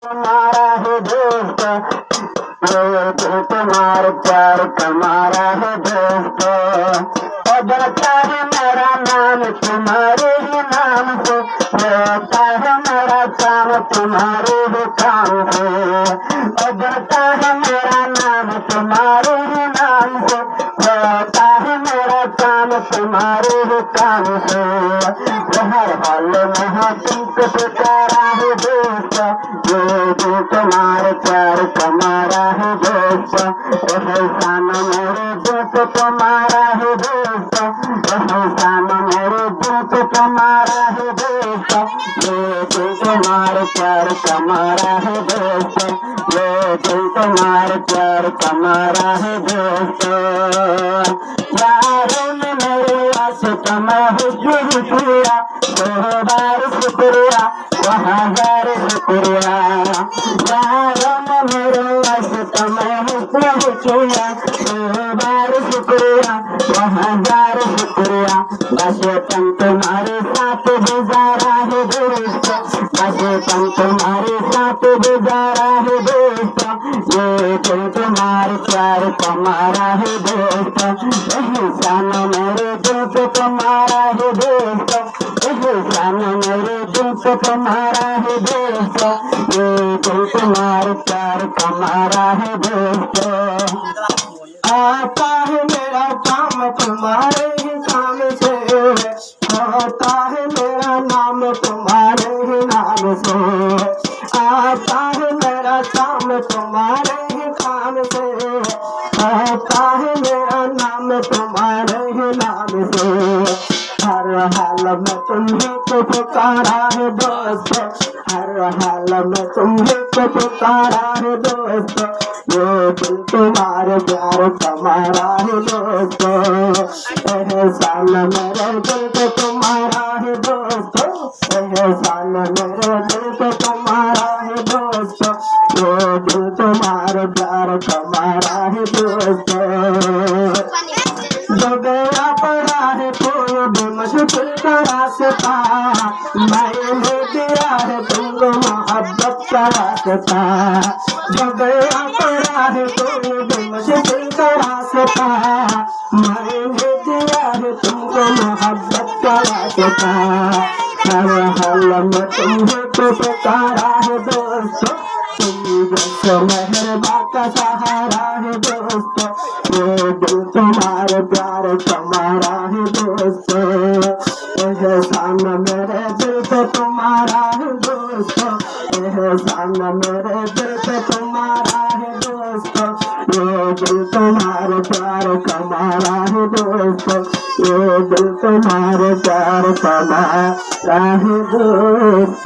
तुम्हारा है दोस्त, ये दिल तुम्हारे प्यार तुम्हारा है दोस्त। और बढ़ता है मेरा नाम तुम्हारे ही नाम से, रहता है मेरा काम तुम्हारे ही काम से। और बढ़ता है मेरा नाम तुम्हारे ही नाम से, रहता है मेरा काम तुम्हारे ही काम से। हर हाल में है तुमको पुकारा है दोस्त, ये दिल तुम्हारे प्यार तुम्हारा है दोस्त। एहसान मेरे दिल को तुम्हारा है दोस्त, एहसान मेरे दिल को तुम्हारा है दोस्त। ये दिल तुम्हारे प्यार तुम्हारा है दोस्त, ये दिल तुम्हारे प्यार तुम्हारा है दोस्त। यारों में मेरे वास्ते मैं शुक्रिया, 100 बार शुक्रिया, 1000 शुक्रिया। यारों में मेरे वास्ते मैं शुक्रिया, 100 बार शुक्रिया, 1000 शुक्रिया। बचपन तुम्हारे साथ गुजारा है दोस्त, बचपन तुम्हारे साथ गुजारा है दोस्त। ये दिल तुम्हारे प्यार तुम्हारा है दोस्त, एहसान मेरे दिल को तुम्हारा है दोस्त, एहसान मेरे दिल को तुम्हारा है दोस्त। ये दिल तुम्हारे प्यार तुम्हारा है दोस्त। आता है मेरा काम तुम्हारे ही काम से, आता है मेरा नाम तुम्हारे ही नाम से। आता है मेरा काम तुम्हारे ही काम से, आता है मेरा नाम तुम्हारे ही नाम से। हर हाल में तुम्हें को पुकारा है दोस्त, हर हाल में तुम्हें को पुकारा है दोस्त। ये दिल तुम्हारे प्यार तुम्हारा है दोस्त, एहसान मेरे दिल को तुम्हारा है दोस्त, एहसान मेरे दिल को तुम्हारा है दोस्त। ये दिल तुम्हारे प्यार तुम्हारा है दोस्त। जो गया पड़ा है कोई भी मुश्किल का रास्ता, मैंने दिया है तुमको मोहब्बत का रास्ता। जो गया पड़ा है कोई भी मुश्किल का रास्ता, मैंने दिया है तुमको मोहब्बत का रास्ता। हर हाल में तुम्हें तो पुकारा है दोस्त, तुम जैसे मेहरबान का सहारा है दोस्त। ये दिल तुम्हारे प्यार तुम्हारा है दोस्त, एहसान मेरे दिल पे तुम्हारा है दोस्त, एहसान मेरे दिल पे तुम्हारा है दोस्त। ये दिल तुम्हारे प्यार तुम्हारा है दोस्त, ये दिल तुम्हारे प्यार तुम्हारा है दोस्त।